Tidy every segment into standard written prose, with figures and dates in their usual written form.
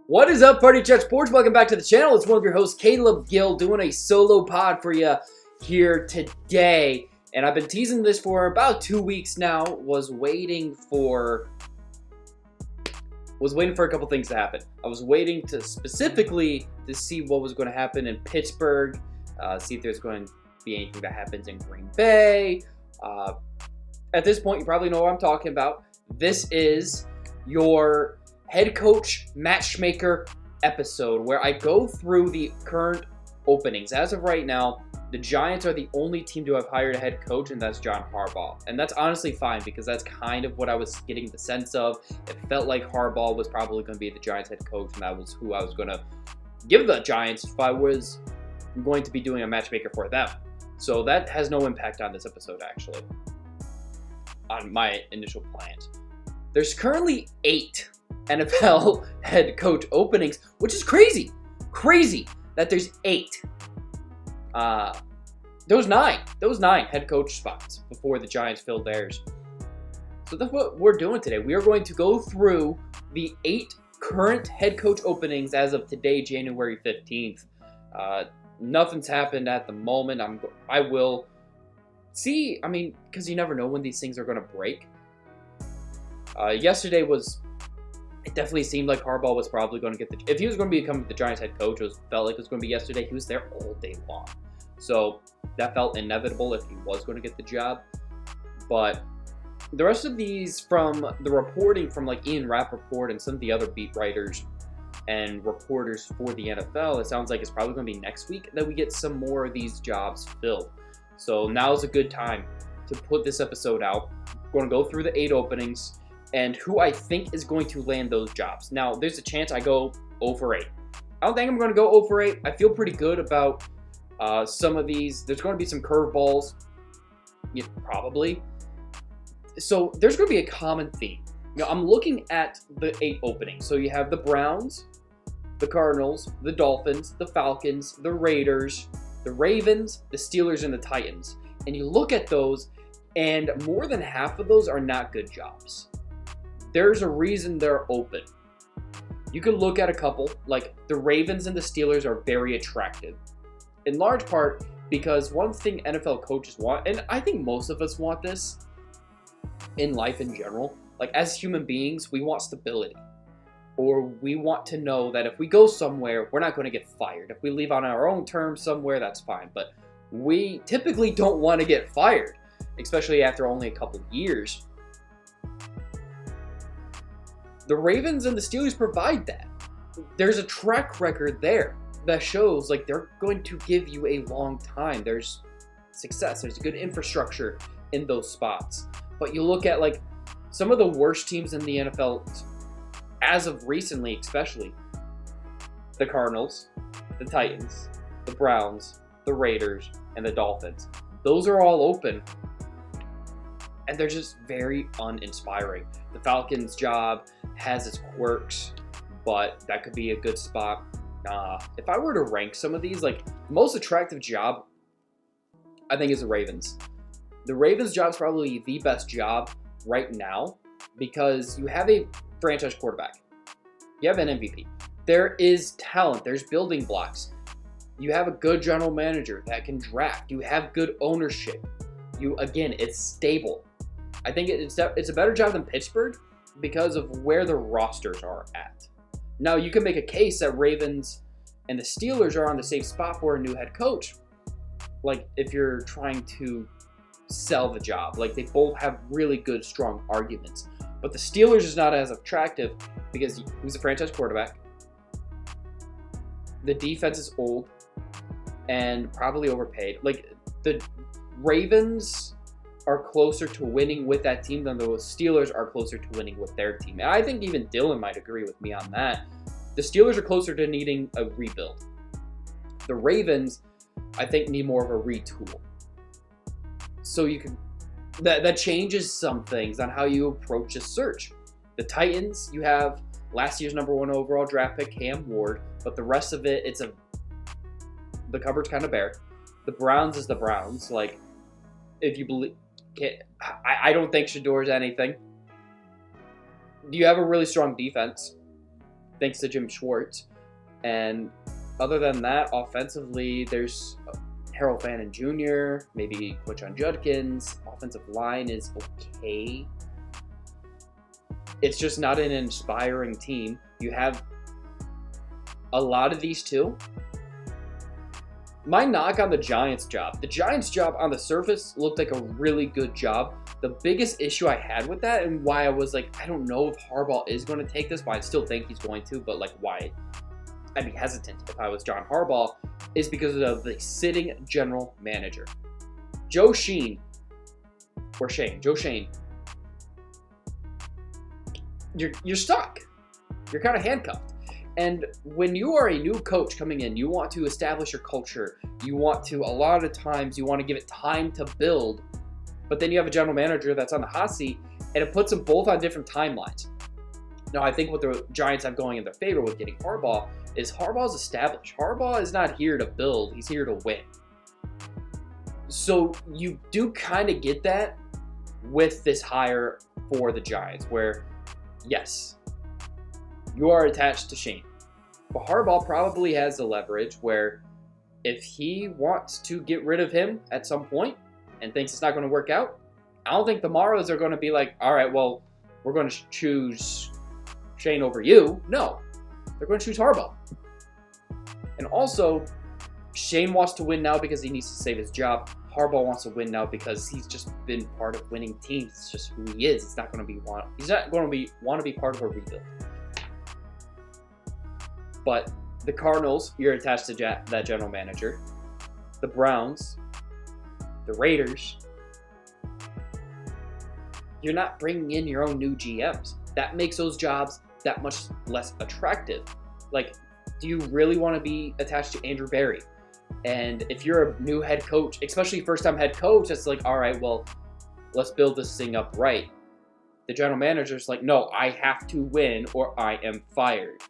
What is up, Party Chat Sports? Welcome back to the channel. It's one of your hosts, Caleb Gill, doing a solo pod for you here today. And I've been teasing this for about 2 weeks now. Was waiting for a couple things to happen. I was waiting to specifically to see what was going to happen in Pittsburgh, see if there's going to be anything that happens in Green Bay. At this point, you probably know what I'm talking about. This is your head coach matchmaker episode where I go through the current openings. As of right now, the Giants are the only team to have hired a head coach, and that's John Harbaugh. And that's honestly fine because that's kind of what I was getting the sense of. It felt like Harbaugh was probably going to be the Giants head coach, and that was who I was going to give the Giants if I was going to be doing a matchmaker for them. So that has no impact on this episode, actually, on my initial plans. There's currently 8 NFL head coach openings, which is crazy. Crazy that there's 8. There was 9 head coach spots before the Giants filled theirs. So that's what we're doing today. We are going to go through the 8 current head coach openings as of today, January 15th. Nothing's happened at the moment. I will see, because you never know when these things are going to break. Yesterday it definitely seemed like Harbaugh was probably going to get if he was going to become the Giants head coach, felt like it was going to be yesterday. He was there all day long. So that felt inevitable if he was going to get the job. But the rest of these, from the reporting from like Ian Rappaport and some of the other beat writers and reporters for the NFL, it sounds like it's probably going to be next week that we get some more of these jobs filled. So now's a good time to put this episode out. We're going to go through the 8 openings and who I think is going to land those jobs. Now, there's a chance I go 0 for 8. I don't think I'm going to go 0 for 8. I feel pretty good about some of these. There's going to be some curveballs, probably. So there's going to be a common theme. I'm looking at the 8 openings. So you have the Browns, the Cardinals, the Dolphins, the Falcons, the Raiders, the Ravens, the Steelers, and the Titans. And you look at those, and more than half of those are not good jobs. There's a reason they're open. You can look at a couple, like the Ravens and the Steelers are very attractive. In large part because one thing NFL coaches want, and I think most of us want this in life in general, like as human beings, we want stability. Or we want to know that if we go somewhere, we're not going to get fired. If we leave on our own terms somewhere, that's fine. But we typically don't want to get fired, especially after only a couple years. The Ravens and the Steelers provide that. There's a track record there that shows like they're going to give you a long time. There's success. There's good infrastructure in those spots. But you look at like some of the worst teams in the NFL as of recently, especially the Cardinals, the Titans, the Browns, the Raiders, and the Dolphins. Those are all open. And they're just very uninspiring. The Falcons' job has its quirks, but that could be a good spot. If I were to rank some of these, like the most attractive job, I think is the Ravens. The Ravens' job is probably the best job right now because you have a franchise quarterback. You have an MVP. There is talent. There's building blocks. You have a good general manager that can draft. You have good ownership. It's stable. I think it's a better job than Pittsburgh because of where the rosters are at. Now, you can make a case that Ravens and the Steelers are on the same spot for a new head coach. Like, if you're trying to sell the job. Like, they both have really good, strong arguments. But the Steelers is not as attractive because he's a franchise quarterback. The defense is old and probably overpaid. Like, the Ravens are closer to winning with that team than the Steelers are closer to winning with their team. And I think even Dylan might agree with me on that. The Steelers are closer to needing a rebuild. The Ravens, I think, need more of a retool. So that changes some things on how you approach a search. The Titans, you have last year's number 1 overall draft pick, Cam Ward, but the rest of it, the cupboard's kind of bare. The Browns is the Browns. Like, if you believe, I don't think Shador's anything. You have a really strong defense. thanks to Jim Schwartz. And other than that, offensively, there's Harold Fannin Jr., maybe Quinshon Judkins. Offensive line is okay. It's just not an inspiring team. You have a lot of these two. My knock on the Giants job. The Giants job on the surface looked like a really good job. The biggest issue I had with that, and why I was like, I don't know if Harbaugh is going to take this, but I still think he's going to, but like why I'd be hesitant if I was John Harbaugh, is because of the sitting general manager. Joe Schoen, you're stuck. You're kind of handcuffed. And when you are a new coach coming in, you want to establish your culture. You want to, a lot of times, you want to give it time to build. But then you have a general manager that's on the hot seat, and it puts them both on different timelines. Now, I think what the Giants have going in their favor with getting Harbaugh is Harbaugh's established. Harbaugh is not here to build. He's here to win. So you do kind of get that with this hire for the Giants, where, yes, you are attached to Schoen. But Harbaugh probably has the leverage where if he wants to get rid of him at some point and thinks it's not going to work out, I don't think the Morrows are going to be like, all right, well, we're going to choose Schoen over you. No, they're going to choose Harbaugh. And also, Schoen wants to win now because he needs to save his job. Harbaugh wants to win now because he's just been part of winning teams. It's just who he is. He's not going to want to be part of a rebuild. But the Cardinals, you're attached to that general manager. The Browns, the Raiders, you're not bringing in your own new GMs. That makes those jobs that much less attractive. Like, do you really want to be attached to Andrew Berry? And if you're a new head coach, especially first-time head coach, it's like, all right, well, let's build this thing up right. The general manager's like, no, I have to win or I am fired.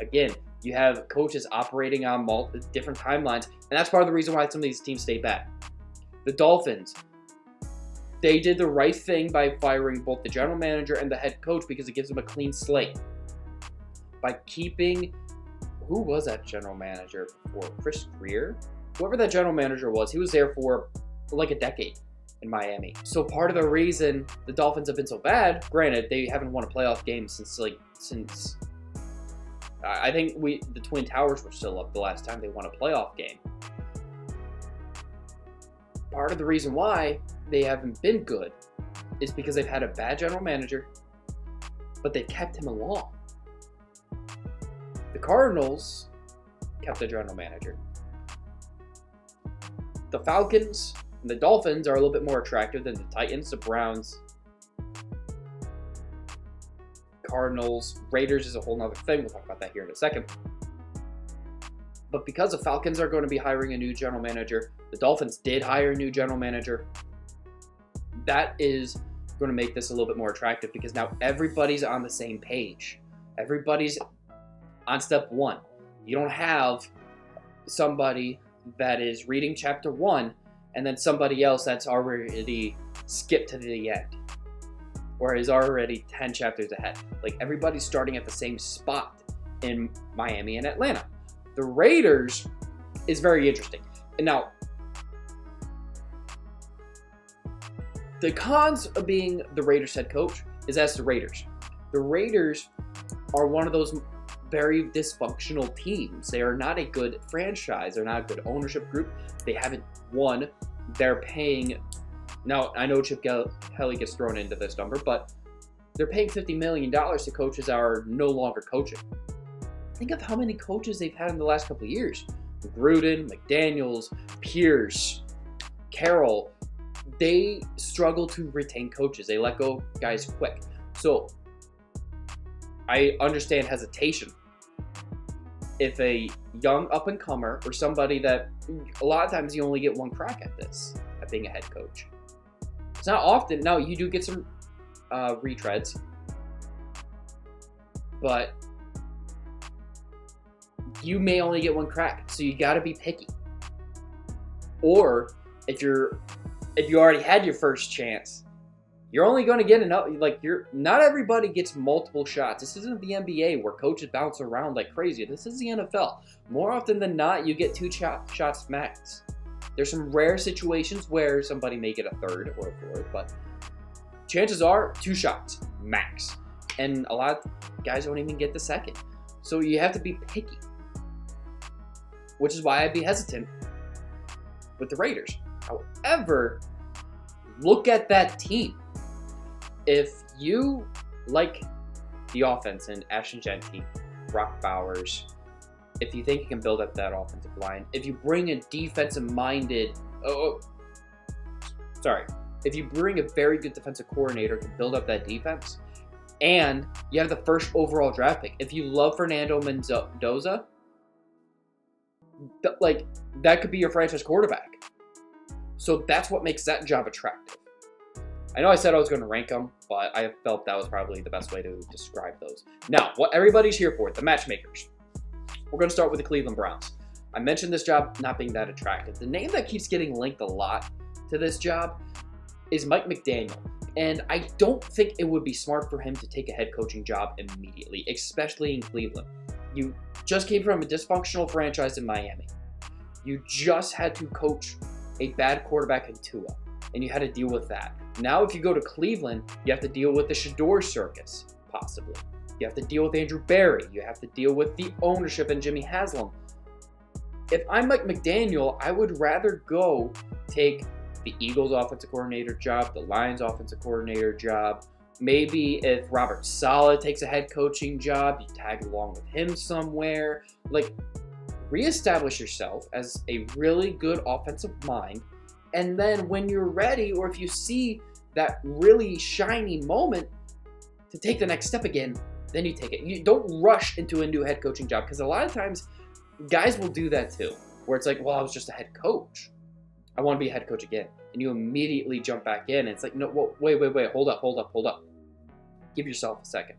Again, you have coaches operating on different timelines, and that's part of the reason why some of these teams stay back. The Dolphins, they did the right thing by firing both the general manager and the head coach because it gives them a clean slate. By keeping, who was that general manager before? Chris Greer? Whoever that general manager was, he was there for like a decade in Miami. So part of the reason the Dolphins have been so bad, granted, they haven't won a playoff game since I think the Twin Towers were still up the last time they won a playoff game. Part of the reason why they haven't been good is because they've had a bad general manager, but they've kept him along. The Cardinals kept the general manager. The Falcons and the Dolphins are a little bit more attractive than the Titans, the Browns, Cardinals, Raiders is a whole nother thing. We'll talk about that here in a second. But because the Falcons are going to be hiring a new general manager, the Dolphins did hire a new general manager. That is going to make this a little bit more attractive because now everybody's on the same page. Everybody's on step one. You don't have somebody that is reading chapter 1 and then somebody else that's already skipped to the end or is already 10 chapters ahead. Like, everybody's starting at the same spot in Miami and Atlanta. The Raiders is very interesting. And now, the cons of being the Raiders head coach is as the Raiders. The Raiders are one of those very dysfunctional teams. They are not a good franchise. They're not a good ownership group. They haven't won. They're paying... Now, I know Chip Kelly gets thrown into this number, but they're paying $50 million to coaches that are no longer coaching. Think of how many coaches they've had in the last couple of years. Gruden, McDaniels, Pierce, Carroll. They struggle to retain coaches. They let go guys quick. So, I understand hesitation. If a young up-and-comer or somebody that, a lot of times you only get one crack at this, at being a head coach. It's not often. Now, you do get some retreads, but you may only get one crack, so you got to be picky. Or if you already had your first chance, You're only going to get enough. Like, not everybody gets multiple shots. This isn't the NBA where coaches bounce around like crazy. This is the NFL. More often than not, you get 2 shots max. There's some rare situations where somebody may get a 3rd or a 4th, but chances are 2 shots max. And a lot of guys don't even get the 2nd. So you have to be picky, which is why I'd be hesitant with the Raiders. However, look at that team. If you like the offense and Ashton Genty, Brock Bowers, if you think you can build up that offensive line, if you bring a defensive-minded, if you bring a very good defensive coordinator to build up that defense, and you have the 1st overall draft pick, if you love Fernando Mendoza, that could be your franchise quarterback. So that's what makes that job attractive. I know I said I was going to rank them, but I felt that was probably the best way to describe those. Now, what everybody's here for, the matchmakers. We're going to start with the Cleveland Browns. I mentioned this job not being that attractive. The name that keeps getting linked a lot to this job is Mike McDaniel. And I don't think it would be smart for him to take a head coaching job immediately, especially in Cleveland. You just came from a dysfunctional franchise in Miami. You just had to coach a bad quarterback in Tua, and you had to deal with that. Now, if you go to Cleveland, you have to deal with the Shador circus, possibly. You have to deal with Andrew Berry. You have to deal with the ownership and Jimmy Haslam. If I'm Mike McDaniel, I would rather go take the Eagles offensive coordinator job, the Lions offensive coordinator job. Maybe if Robert Saleh takes a head coaching job, you tag along with him somewhere. Like, reestablish yourself as a really good offensive mind. And then when you're ready, or if you see that really shiny moment to take the next step again, then you take it. You don't rush into a new head coaching job, because a lot of times guys will do that too, where it's like, well, I was just a head coach. I want to be a head coach again. And you immediately jump back in. And it's like, no, wait, hold up. Give yourself a second.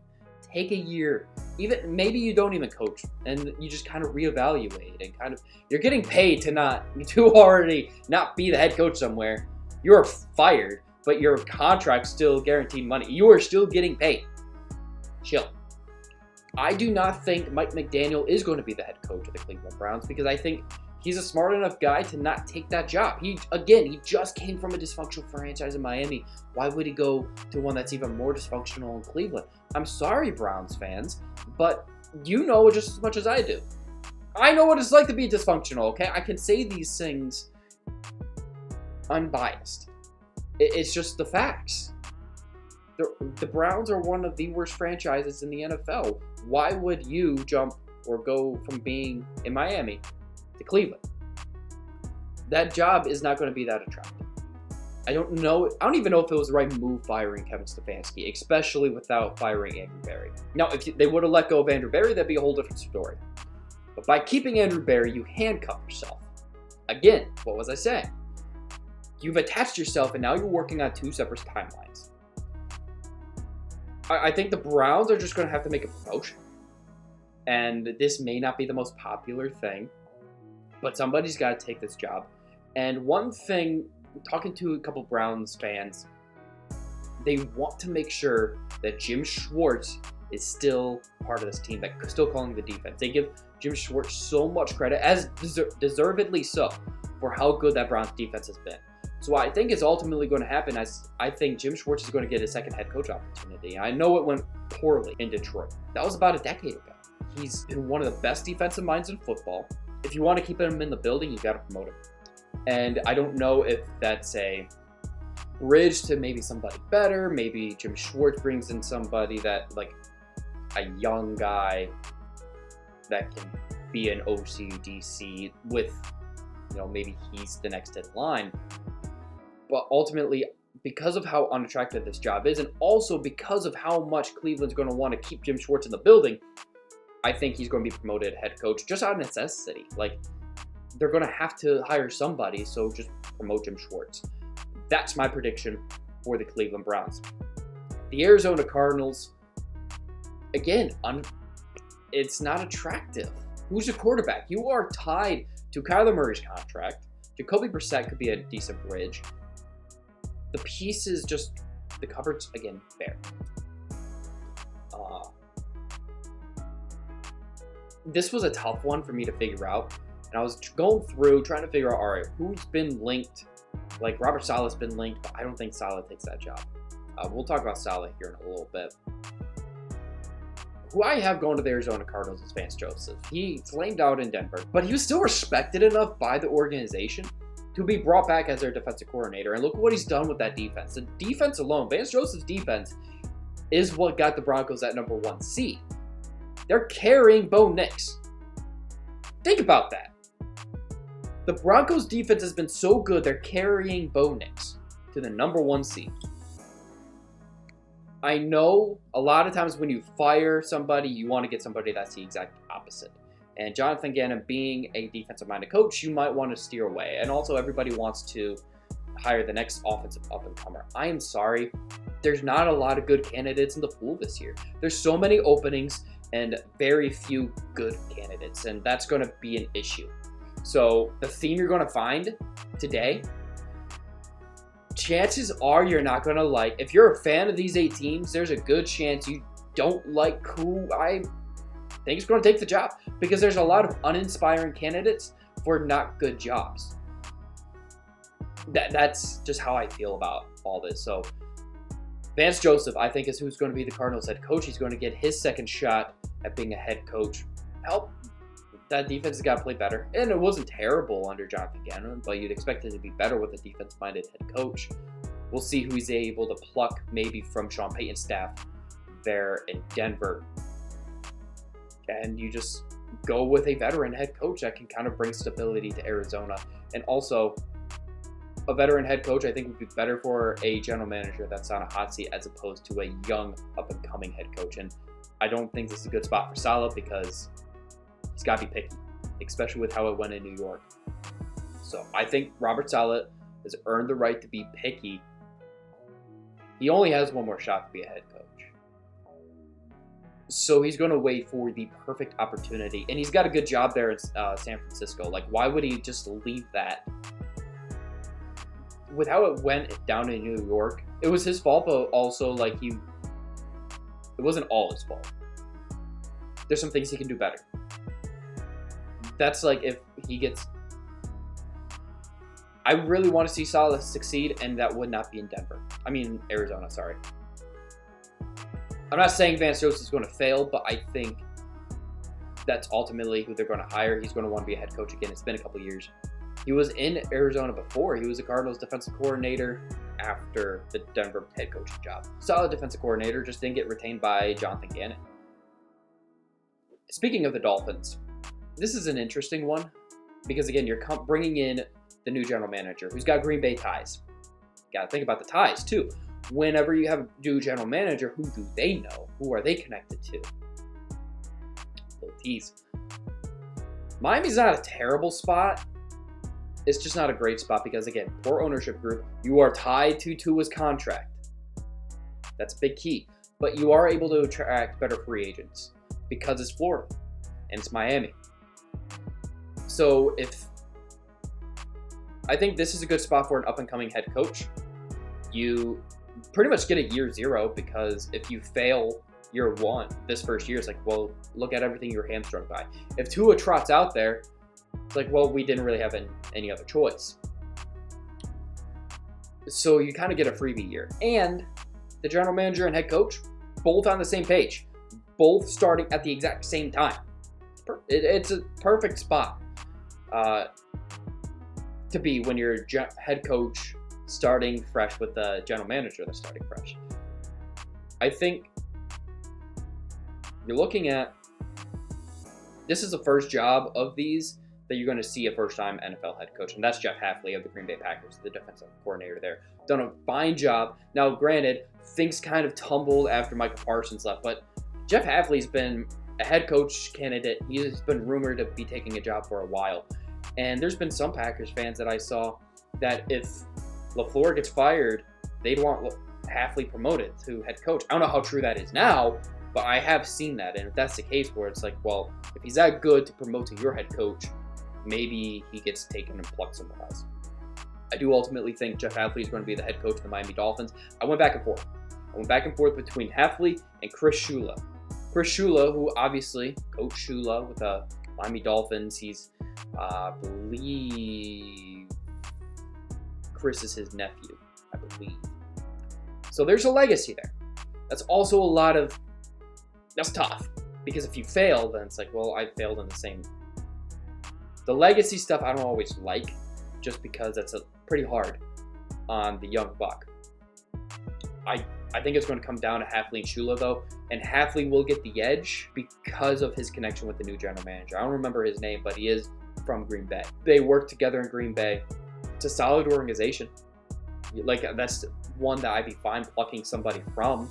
Take a year. Even maybe you don't even coach, and you just kind of reevaluate and you're getting paid to already not be the head coach somewhere. You're fired, but your contract's still guaranteed money. You are still getting paid. Chill. I do not think Mike McDaniel is going to be the head coach of the Cleveland Browns, because I think he's a smart enough guy to not take that job. He just came from a dysfunctional franchise in Miami. Why would he go to one that's even more dysfunctional in Cleveland? I'm sorry, Browns fans, but you know just as much as I do. I know what it's like to be dysfunctional, okay? I can say these things unbiased. It's just the facts. The Browns are one of the worst franchises in the NFL. Why would you jump or go from being in Miami to Cleveland? That job is not going to be that attractive. I don't even know if it was the right move firing Kevin Stefanski, especially without firing Andrew Berry. Now, if they would have let go of Andrew Berry, that'd be a whole different story. But by keeping Andrew Berry, you handcuff yourself. Again, what was I saying? You've attached yourself, and now you're working on 2 separate timelines. I think the Browns are just going to have to make a promotion. And this may not be the most popular thing, but somebody's got to take this job. And one thing, talking to a couple Browns fans, they want to make sure that Jim Schwartz is still part of this team, that still calling the defense. They give Jim Schwartz so much credit, as deservedly so, for how good that Browns defense has been. So what I think is ultimately going to happen is I think Jim Schwartz is going to get a second head coach opportunity. I know it went poorly in Detroit. That was about a decade ago. He's been one of the best defensive minds in football. If you want to keep him in the building, you got to promote him. And I don't know if that's a bridge to maybe somebody better. Maybe Jim Schwartz brings in somebody that, like, a young guy that can be an OC/DC with, maybe he's the next in line. But ultimately, because of how unattractive this job is, and also because of how much Cleveland's going to want to keep Jim Schwartz in the building, I think he's going to be promoted head coach just out of necessity. Like, they're going to have to hire somebody, so just promote Jim Schwartz. That's my prediction for the Cleveland Browns. The Arizona Cardinals, again, it's not attractive. Who's your quarterback? You are tied to Kyler Murray's contract. Jacoby Brissett could be a decent bridge. The pieces just the cupboard's, again, bare. This was a tough one for me to figure out. And I was going through, trying to figure out, all right, who's been linked? Like, Robert Saleh's been linked, but I don't think Saleh takes that job. We'll talk about Saleh here in a little bit. Who I have going to the Arizona Cardinals is Vance Joseph. He flamed out in Denver, but he was still respected enough by the organization to be brought back as their defensive coordinator. And look what he's done with that defense. The defense alone, Vance Joseph's defense, is what got the Broncos that number 1 seed. They're carrying Bo Nix. Think about that. The Broncos defense has been so good, they're carrying Bo Nix to the number 1 seed. I know a lot of times when you fire somebody, you want to get somebody that's the exact opposite. And Jonathan Gannon, being a defensive-minded coach, you might want to steer away. And also, everybody wants to hire the next offensive up-and-comer. I am sorry. There's not a lot of good candidates in the pool this year. There's so many openings and very few good candidates, and that's going to be an issue. So the theme you're going to find today, chances are you're not going to like. If you're a fan of these 8 teams, there's a good chance you don't like who I think is going to take the job, because there's a lot of uninspiring candidates for not good jobs. That's just how I feel about all this. So Vance Joseph, I think, is who's going to be the Cardinals head coach. He's going to get his second shot at being a head coach. Help. That defense has got to play better. And it wasn't terrible under Jonathan Gannon, but you'd expect it to be better with a defense-minded head coach. We'll see who he's able to pluck maybe from Sean Payton's staff there in Denver. And you just go with a veteran head coach that can kind of bring stability to Arizona. And also, a veteran head coach, I think, would be better for a general manager that's on a hot seat as opposed to a young, up-and-coming head coach. And I don't think this is a good spot for Saleh, because he's got to be picky, especially with how it went in New York. So I think Robert Saleh has earned the right to be picky. He only has one more shot to be a head coach. So he's going to wait for the perfect opportunity. And he's got a good job there in San Francisco. Like, why would he just leave that? With how it went down in New York, it was his fault, but also, like, it wasn't all his fault. There's some things he can do better. That's like if he gets... I really want to see Saleh succeed, and that would not be in Denver. I mean, Arizona, sorry. I'm not saying Vance Joseph is going to fail, but I think that's ultimately who they're going to hire. He's going to want to be a head coach again. It's been a couple years. He was in Arizona before. He was the Cardinals defensive coordinator after the Denver head coaching job. Solid defensive coordinator, just didn't get retained by Jonathan Gannon. Speaking of the Dolphins, this is an interesting one because, again, you're bringing in the new general manager who's got Green Bay ties. Got to think about the ties, too. Whenever you have a new general manager, who do they know? Who are they connected to? Little tease. Miami's not a terrible spot. It's just not a great spot because, again, poor ownership group. You are tied to Tua's contract. That's a big key. But you are able to attract better free agents because it's Florida and it's Miami. So I think this is a good spot for an up-and-coming head coach. You pretty much get a year zero because if you fail year one, this first year, it's like, well, look at everything you were hamstrung by. If Tua trots out there, it's like, well, we didn't really have any other choice. So you kind of get a freebie year. And the general manager and head coach, both on the same page. Both starting at the exact same time. It's a perfect spot to be when you're head coach starting fresh with the general manager that's starting fresh. I think you're looking at, this is the first job of these that you're going to see a first-time NFL head coach, and that's Jeff Hafley of the Green Bay Packers, the defensive coordinator there. Done a fine job. Now, granted, things kind of tumbled after Michael Parsons left, but Jeff Hafley's been a head coach candidate. He's been rumored to be taking a job for a while. And there's been some Packers fans that I saw that if LaFleur gets fired, they'd want Hafley promoted to head coach. I don't know how true that is now, but I have seen that. And if that's the case where it's like, well, if he's that good to promote to your head coach, maybe he gets taken and plucked somewhere else. I do ultimately think Jeff Hafley is going to be the head coach of the Miami Dolphins. I went back and forth. I went back and forth between Hafley and Chris Shula. Chris Shula, who obviously, Coach Shula with the Miami Dolphins, he's, I believe, Chris is his nephew, I believe. So there's a legacy there. That's also that's tough. Because if you fail, then it's like, well, I failed in the same. The legacy stuff I don't always like, just because that's pretty hard on the young buck. I think it's going to come down to Hafley and Shula, though, and Hafley will get the edge because of his connection with the new general manager. I don't remember his name, but he is from Green Bay. They work together in Green Bay. It's a solid organization. Like, that's one that I'd be fine plucking somebody from.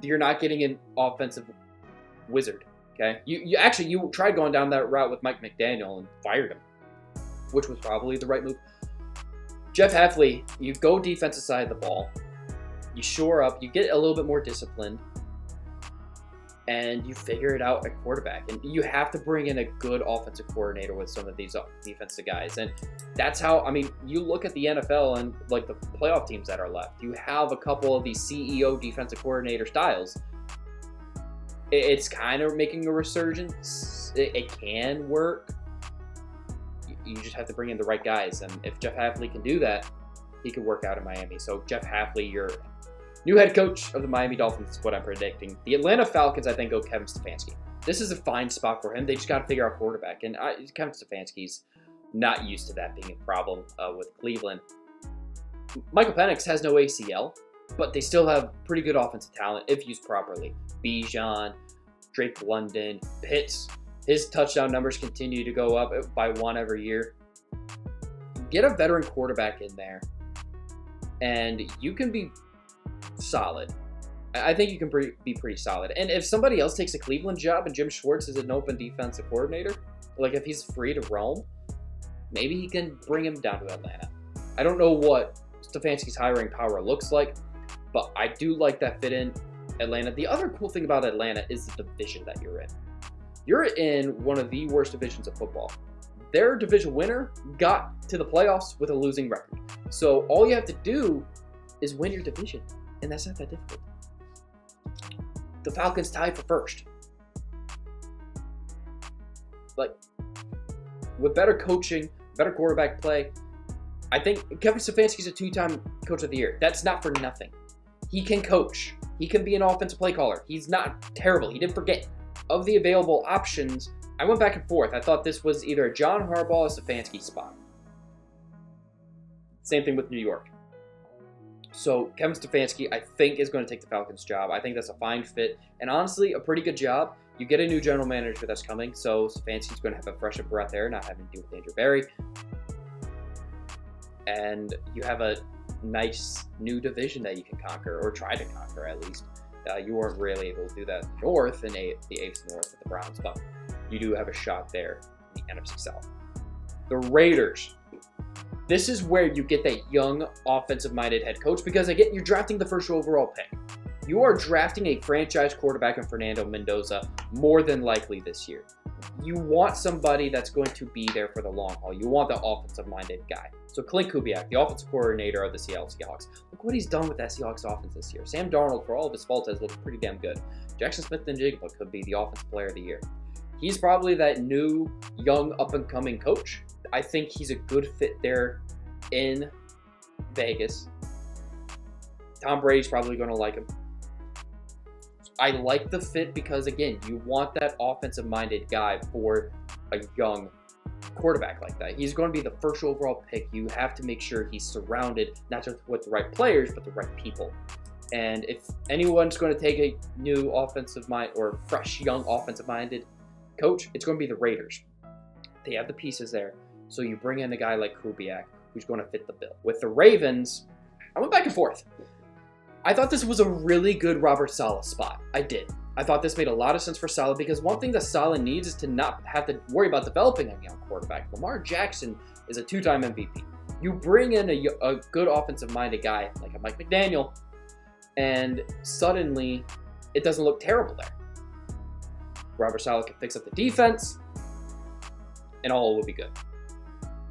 You're not getting an offensive wizard, okay? You tried going down that route with Mike McDaniel and fired him, which was probably the right move. Jeff Hafley, you go defensive side of the ball, you shore up, you get a little bit more disciplined, and you figure it out at quarterback. And you have to bring in a good offensive coordinator with some of these defensive guys. And that's how, I mean, you look at the NFL and like the playoff teams that are left. You have a couple of these CEO defensive coordinator styles. It's kind of making a resurgence. It can work. You just have to bring in the right guys. And if Jeff Hafley can do that, he could work out in Miami. So Jeff Hafley, your new head coach of the Miami Dolphins is what I'm predicting. The Atlanta Falcons, I think, go Kevin Stefanski. This is a fine spot for him. They just got to figure out quarterback. And Kevin Stefanski's not used to that being a problem with Cleveland. Michael Penix has no ACL, but they still have pretty good offensive talent if used properly. Bijan, Drake London, Pitts. His touchdown numbers continue to go up by one every year. Get a veteran quarterback in there, and you can be solid. I think you can be pretty solid. And if somebody else takes a Cleveland job and Jim Schwartz is an open defensive coordinator, like if he's free to roam, maybe he can bring him down to Atlanta. I don't know what Stefanski's hiring power looks like, but I do like that fit in Atlanta. The other cool thing about Atlanta is the division that you're in. You're in one of the worst divisions of football. Their division winner got to the playoffs with a losing record. So all you have to do is win your division, and that's not that difficult. The Falcons tied for first. Like, with better coaching, better quarterback play, I think Kevin Stefanski's a 2-time coach of the year. That's not for nothing. He can coach. He can be an offensive play caller. He's not terrible. He didn't forget. Of the available options, I went back and forth. I thought this was either a John Harbaugh or Stefanski spot. Same thing with New York. So Kevin Stefanski, I think, is going to take the Falcons job. I think that's a fine fit. And honestly, a pretty good job. You get a new general manager that's coming, so Stefanski's going to have a fresher breath there, not having to deal with Andrew Berry. And you have a nice new division that you can conquer, or try to conquer at least. You weren't really able to do that in the North, in the AFC North with the Browns, but you do have a shot there in the NFC South. The Raiders. This is where you get that young, offensive-minded head coach because, again, you're drafting the first overall pick. You are drafting a franchise quarterback in Fernando Mendoza more than likely this year. You want somebody that's going to be there for the long haul. You want the offensive-minded guy. So Clint Kubiak, the offensive coordinator of the Seattle Seahawks. Look what he's done with that Seahawks offense this year. Sam Darnold, for all of his faults, has looked pretty damn good. Jackson Smith-Njigba could be the offensive player of the year. He's probably that new, young, up-and-coming coach. I think he's a good fit there in Vegas. Tom Brady's probably going to like him. I like the fit because, again, you want that offensive-minded guy for a young quarterback like that. He's going to be the first overall pick. You have to make sure he's surrounded not just with the right players, but the right people. And if anyone's going to take a new offensive mind or fresh, young offensive-minded coach, it's going to be the Raiders. They have the pieces there. So you bring in a guy like Kubiak, who's going to fit the bill. With the Ravens, I went back and forth. I thought this was a really good Robert Saleh spot. I did. I thought this made a lot of sense for Saleh because one thing that Saleh needs is to not have to worry about developing a young quarterback. Lamar Jackson is a 2-time MVP. You bring in a good offensive-minded guy like a Mike McDaniel, and suddenly it doesn't look terrible there. Robert Saleh can fix up the defense, and all will be good.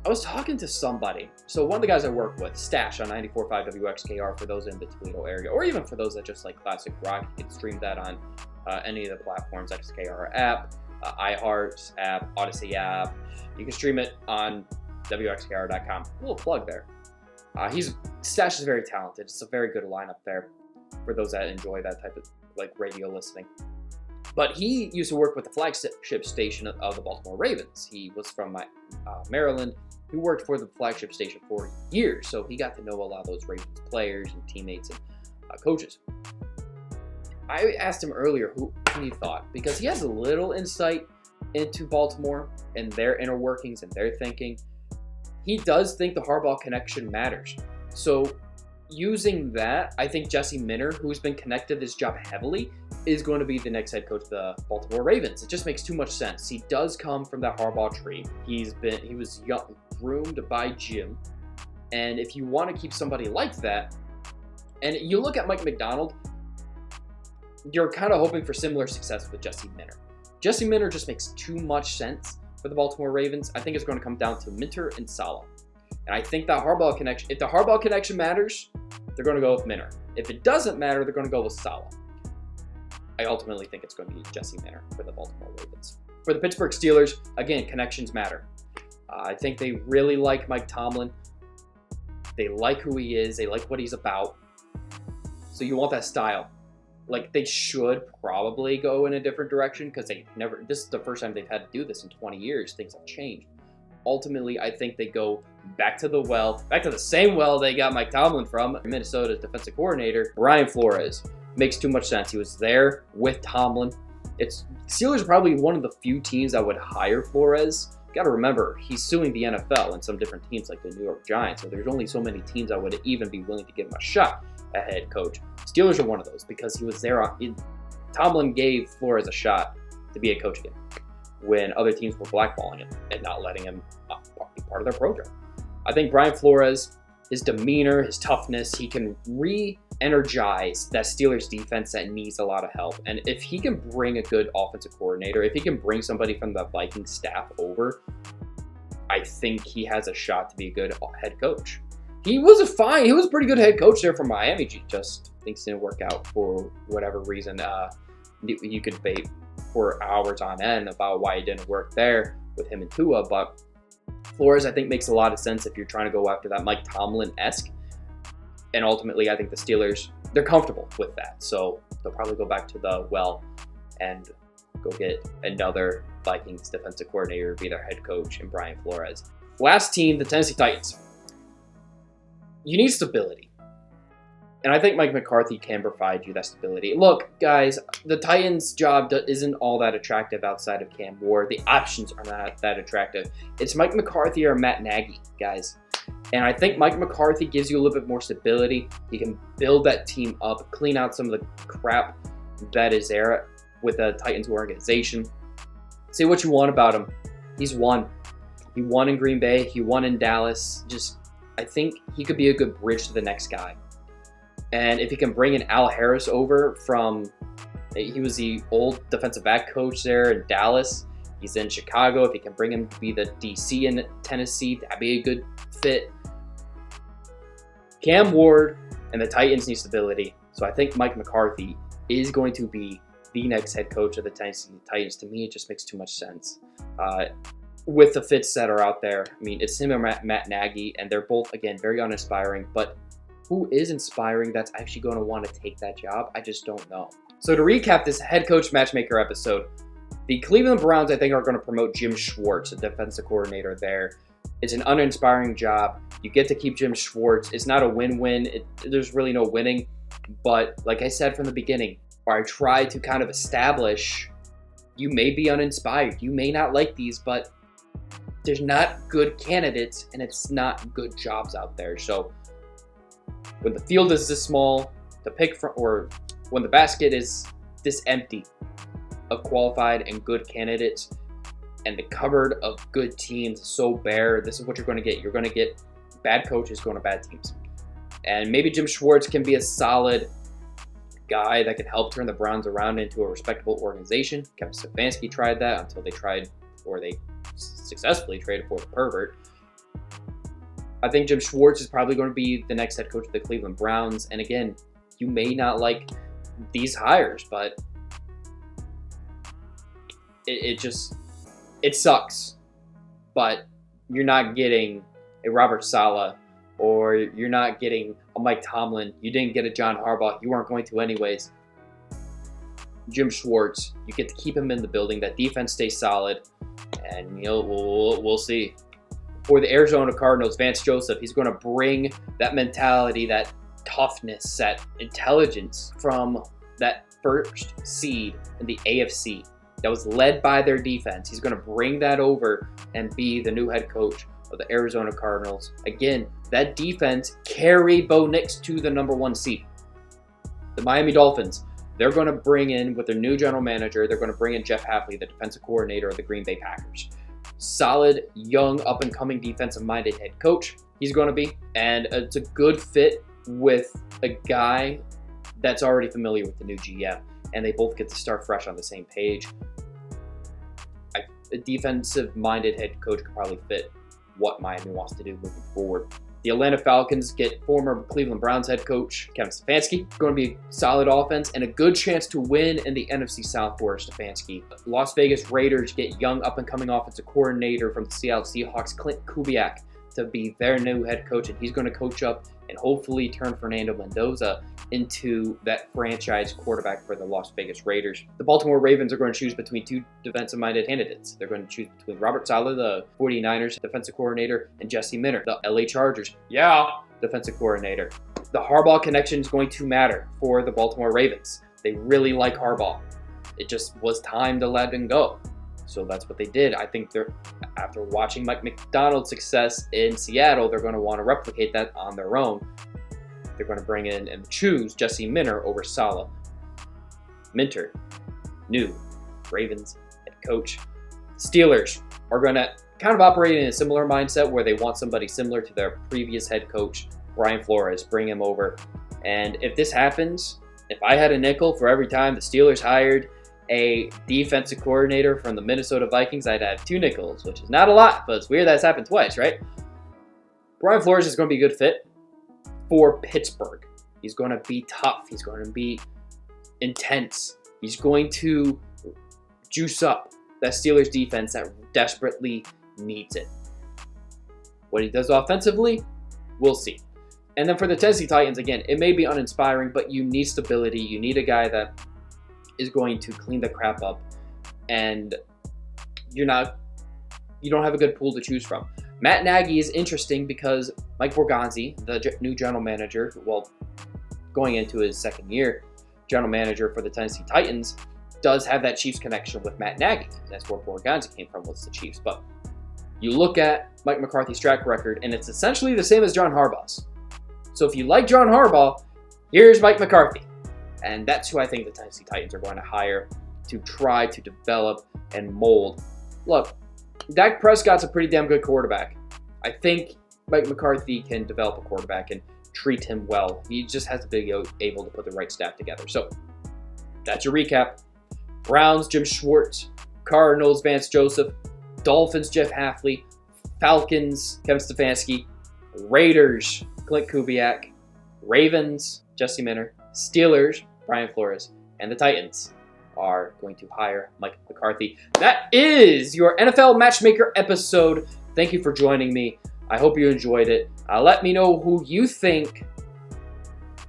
I was talking to somebody. So one of the guys I work with, Stash on 94.5 WXKR for those in the Toledo area, or even for those that just like classic rock, you can stream that on any of the platforms, XKR app, iHeart app, Odyssey app. You can stream it on WXKR.com. A little plug there. Stash is very talented. It's a very good lineup there for those that enjoy that type of like radio listening. But he used to work with the flagship station of the Baltimore Ravens. He was from Maryland. He worked for the flagship station for years, so he got to know a lot of those Ravens players and teammates and coaches. I asked him earlier who he thought, because he has a little insight into Baltimore and their inner workings and their thinking. He does think the Harbaugh connection matters. So using that, I think Jesse Minter, who's been connected to this job heavily, is going to be the next head coach of the Baltimore Ravens. It just makes too much sense. He does come from that Harbaugh tree. He was young, groomed by Gill. And if you want to keep somebody like that, and you look at Mike Macdonald, you're kind of hoping for similar success with Jesse Minter. Jesse Minter just makes too much sense for the Baltimore Ravens. I think it's going to come down to Minter and Saleh. And I think that Harbaugh connection, if the Harbaugh connection matters, they're going to go with Minter. If it doesn't matter, they're going to go with Saleh. I ultimately think it's going to be Jesse Minter for the Baltimore Ravens. For the Pittsburgh Steelers, again, connections matter. I think they really like Mike Tomlin. They like who he is. They like what he's about. So you want that style. Like, they should probably go in a different direction because this is the first time they've had to do this in 20 years. Things have changed. Ultimately, I think they go back to the same well they got Mike Tomlin from, Minnesota's defensive coordinator, Brian Flores. Makes too much sense. He was there with Tomlin. Steelers are probably one of the few teams that would hire Flores. You got to remember, he's suing the NFL and some different teams like the New York Giants, so there's only so many teams that would even be willing to give him a shot at head coach. Steelers are one of those because he was there. Tomlin gave Flores a shot to be a coach again when other teams were blackballing him and not letting him be part of their program. I think Brian Flores, his demeanor, his toughness, he can re-energize that Steelers defense that needs a lot of help. And if he can bring a good offensive coordinator, if he can bring somebody from the Vikings staff over, I think he has a shot to be a good head coach. He was a pretty good head coach there for Miami. Just things didn't work out for whatever reason. You could debate for hours on end about why it didn't work there with him and Tua, but Flores, I think, makes a lot of sense if you're trying to go after that Mike Tomlin-esque. And ultimately, I think the Steelers, they're comfortable with that. So they'll probably go back to the well and go get another Vikings defensive coordinator to be their head coach in Brian Flores. Last team, the Tennessee Titans. You need stability. And I think Mike McCarthy can provide you that stability. Look, guys, the Titans' job isn't all that attractive outside of Cam Ward. The options are not that attractive. It's Mike McCarthy or Matt Nagy, guys. And I think Mike McCarthy gives you a little bit more stability. He can build that team up, clean out some of the crap that is there with the Titans organization. Say what you want about him. He's won. He won in Green Bay. He won in Dallas. I think he could be a good bridge to the next guy. And if he can bring in Al Harris over he was the old defensive back coach there in Dallas. He's in Chicago. If he can bring him to be the DC in Tennessee, that'd be a good fit. Cam Ward and the Titans need stability. So I think Mike McCarthy is going to be the next head coach of the Tennessee Titans. To me, it just makes too much sense. With the fits that are out there, I mean, it's him and Matt Nagy, and they're both, again, very uninspiring. But who is inspiring that's actually going to want to take that job? I just don't know. So to recap this head coach matchmaker episode, the Cleveland Browns, I think, are going to promote Jim Schwartz, the defensive coordinator there. It's an uninspiring job. You get to keep Jim Schwartz. It's not a win-win. There's really no winning. But like I said from the beginning, or I try to kind of establish, you may be uninspired. You may not like these, but there's not good candidates and it's not good jobs out there. So when the field is this small to pick from, or when the basket is this empty of qualified and good candidates, and the cupboard of good teams is so bare, this is what you're going to get. You're going to get bad coaches going to bad teams. And maybe Jim Schwartz can be a solid guy that can help turn the Browns around into a respectable organization. Kevin Stefanski tried that until they successfully traded for the pervert. I think Jim Schwartz is probably going to be the next head coach of the Cleveland Browns. And again, you may not like these hires, but it sucks. But you're not getting a Robert Saleh, or you're not getting a Mike Tomlin. You didn't get a John Harbaugh. You weren't going to anyways. Jim Schwartz, you get to keep him in the building. That defense stays solid, and we'll see. For the Arizona Cardinals, Vance Joseph, he's going to bring that mentality, that toughness, that intelligence from that first seed in the AFC that was led by their defense. He's going to bring that over and be the new head coach of the Arizona Cardinals. Again, that defense carried Bo Nix to the #1 seed. The Miami Dolphins, they're going to bring in, with their new general manager, they're going to bring in Jeff Hafley, the defensive coordinator of the Green Bay Packers. Solid, young, up-and-coming defensive-minded head coach he's going to be. And it's a good fit with a guy that's already familiar with the new GM. And they both get to start fresh on the same page. A defensive-minded head coach could probably fit what Miami wants to do moving forward. The Atlanta Falcons get former Cleveland Browns head coach Kevin Stefanski. Going to be a solid offense and a good chance to win in the NFC South for Stefanski. Las Vegas Raiders get young up-and-coming offensive coordinator from the Seattle Seahawks, Clint Kubiak, to be their new head coach, and he's going to coach up and hopefully turn Fernando Mendoza into that franchise quarterback for the Las Vegas Raiders. The Baltimore Ravens are going to choose between two defensive-minded candidates. They're going to choose between Robert Saleh, the 49ers defensive coordinator, and Jesse Minter, the LA Chargers, defensive coordinator. The Harbaugh connection is going to matter for the Baltimore Ravens. They really like Harbaugh. It just was time to let him go. So that's what they did. I think after watching Mike Macdonald's success in Seattle, they're going to want to replicate that on their own. They're going to bring in and choose Jesse Minter over Saleh. Minter, new Ravens head coach. Steelers are going to kind of operate in a similar mindset where they want somebody similar to their previous head coach, Brian Flores, bring him over. And if this happens, if I had a nickel for every time the Steelers hired a defensive coordinator from the Minnesota Vikings, I'd have 2 nickels, which is not a lot, but it's weird that's happened twice, right? Brian Flores is going to be a good fit for Pittsburgh. He's going to be tough. He's going to be intense. He's going to juice up that Steelers defense that desperately needs it. What he does offensively, we'll see. And then for the Tennessee Titans, again, it may be uninspiring, but you need stability. You need a guy that is going to clean the crap up, and you don't have a good pool to choose from. Matt Nagy is interesting because Mike Borgonzi, the new general manager, going into his second year, general manager for the Tennessee Titans, does have that Chiefs connection with Matt Nagy. That's where Borgonzi came from, was the Chiefs. But you look at Mike McCarthy's track record, and it's essentially the same as John Harbaugh's. So if you like John Harbaugh, here's Mike McCarthy. And that's who I think the Tennessee Titans are going to hire to try to develop and mold. Look, Dak Prescott's a pretty damn good quarterback. I think Mike McCarthy can develop a quarterback and treat him well. He just has to be able to put the right staff together. So that's your recap. Browns, Jim Schwartz. Cardinals, Vance Joseph. Dolphins, Jeff Hafley. Falcons, Kevin Stefanski. Raiders, Clint Kubiak. Ravens, Jesse Minter. Steelers, Brian Flores, and the Titans are going to hire Mike McCarthy. That is your NFL Matchmaker episode. Thank you for joining me. I hope you enjoyed it. Let me know who you think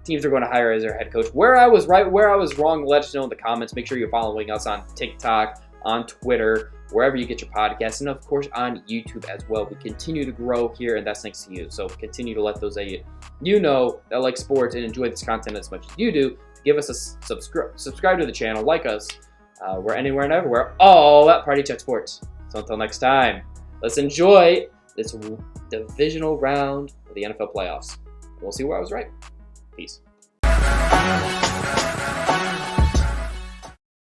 teams are going to hire as their head coach. Where I was right, where I was wrong, let us know in the comments. Make sure you're following us on TikTok, on Twitter, wherever you get your podcasts, and of course on YouTube as well. We continue to grow here, and that's thanks to you. So continue to let those that you know that like sports and enjoy this content as much as you do. Give us a subscribe to the channel, like us. We're anywhere and everywhere, all at Party Chat Sports. So until next time, let's enjoy this divisional round of the NFL playoffs. We'll see where I was right. Peace.